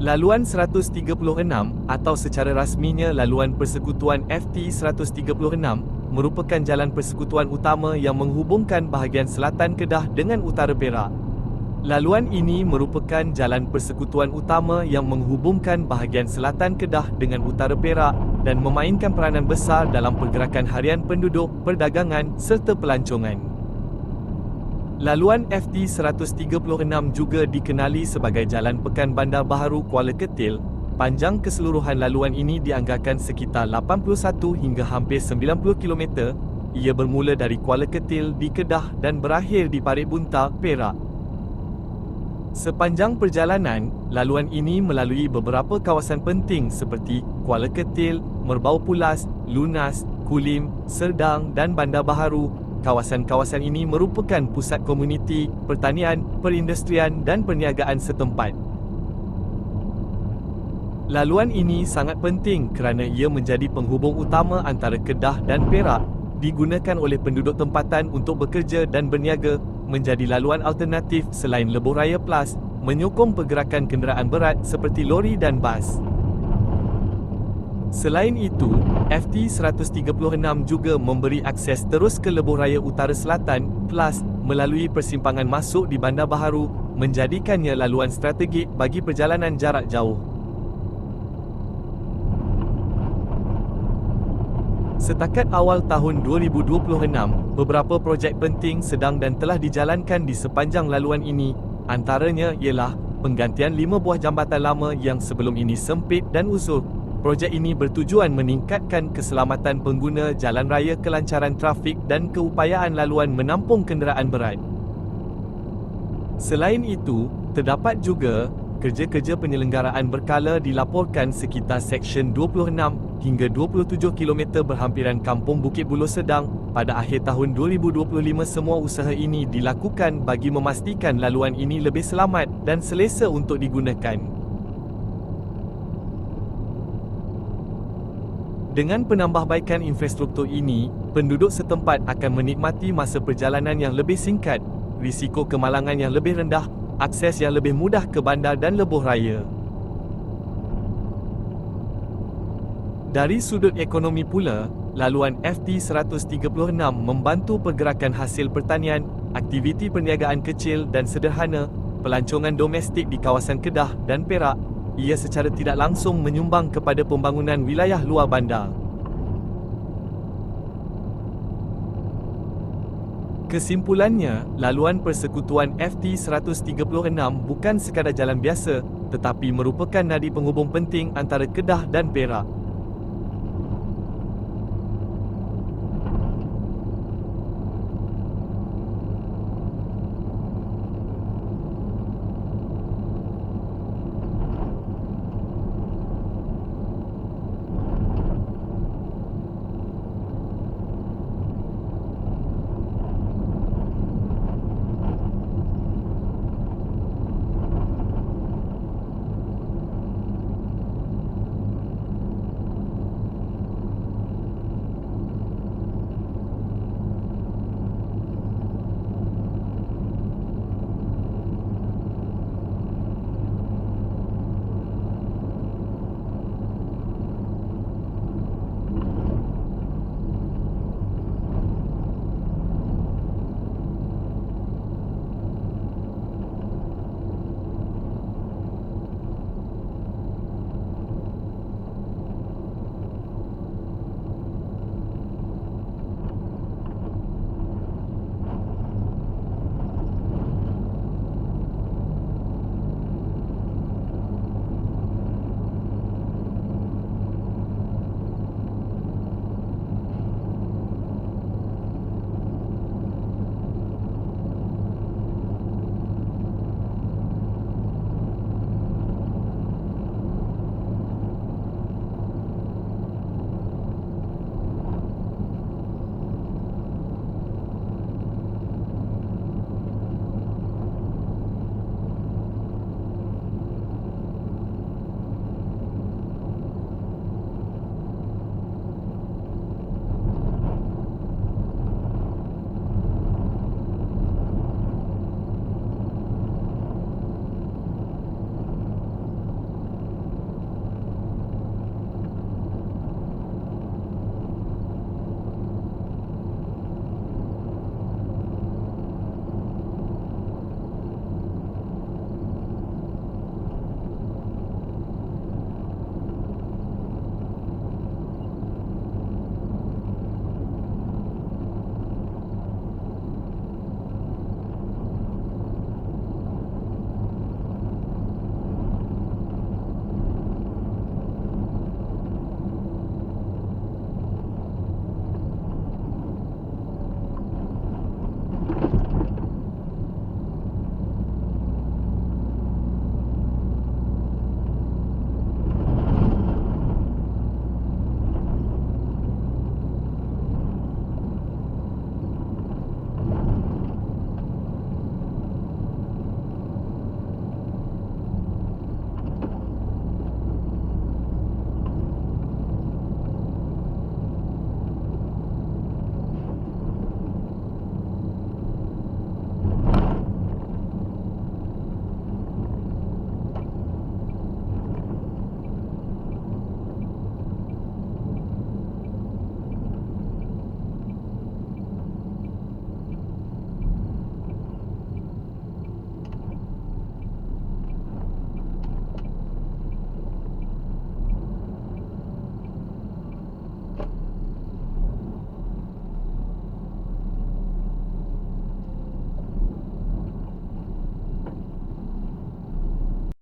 Laluan 136 atau secara rasminya Laluan Persekutuan FT136 merupakan jalan persekutuan utama yang menghubungkan bahagian selatan Kedah dengan utara Perak. Laluan ini merupakan jalan persekutuan utama yang menghubungkan bahagian selatan Kedah dengan utara Perak dan memainkan peranan besar dalam pergerakan harian penduduk, perdagangan serta pelancongan. Laluan FT136 juga dikenali sebagai Jalan Pekan Bandar Baharu Kuala Ketil. Panjang keseluruhan laluan ini dianggarkan sekitar 81 hingga hampir 90 km. Ia bermula dari Kuala Ketil di Kedah dan berakhir di Parit Buntar, Perak. Sepanjang perjalanan, laluan ini melalui beberapa kawasan penting seperti Kuala Ketil, Merbau Pulas, Lunas, Kulim, Serdang dan Bandar Baharu. Kawasan-kawasan ini merupakan pusat komuniti, pertanian, perindustrian dan perniagaan setempat. Laluan ini sangat penting kerana ia menjadi penghubung utama antara Kedah dan Perak, digunakan oleh penduduk tempatan untuk bekerja dan berniaga, menjadi laluan alternatif selain Lebuh Raya Plus, menyokong pergerakan kenderaan berat seperti lori dan bas. Selain itu, FT136 juga memberi akses terus ke Lebuh Raya Utara Selatan Plus melalui persimpangan masuk di Bandar Baharu, menjadikannya laluan strategik bagi perjalanan jarak jauh. Setakat awal tahun 2026, beberapa projek penting sedang dan telah dijalankan di sepanjang laluan ini. Antaranya ialah penggantian 5 buah jambatan lama yang sebelum ini sempit dan usul. Projek ini bertujuan meningkatkan keselamatan pengguna jalan raya, kelancaran trafik dan keupayaan laluan menampung kenderaan berat. Selain itu, terdapat juga kerja-kerja penyelenggaraan berkala dilaporkan sekitar Seksyen 26 hingga 27 km berhampiran Kampung Bukit Buloh Sedang. Pada akhir tahun 2025 semua usaha ini dilakukan bagi memastikan laluan ini lebih selamat dan selesa untuk digunakan. Dengan penambahbaikan infrastruktur ini, penduduk setempat akan menikmati masa perjalanan yang lebih singkat, risiko kemalangan yang lebih rendah, akses yang lebih mudah ke bandar dan lebuh raya. Dari sudut ekonomi pula, laluan FT136 membantu pergerakan hasil pertanian, aktiviti perniagaan kecil dan sederhana, pelancongan domestik di kawasan Kedah dan Perak. Ia secara tidak langsung menyumbang kepada pembangunan wilayah luar bandar. Kesimpulannya, laluan persekutuan FT136 bukan sekadar jalan biasa, tetapi merupakan nadi penghubung penting antara Kedah dan Perak.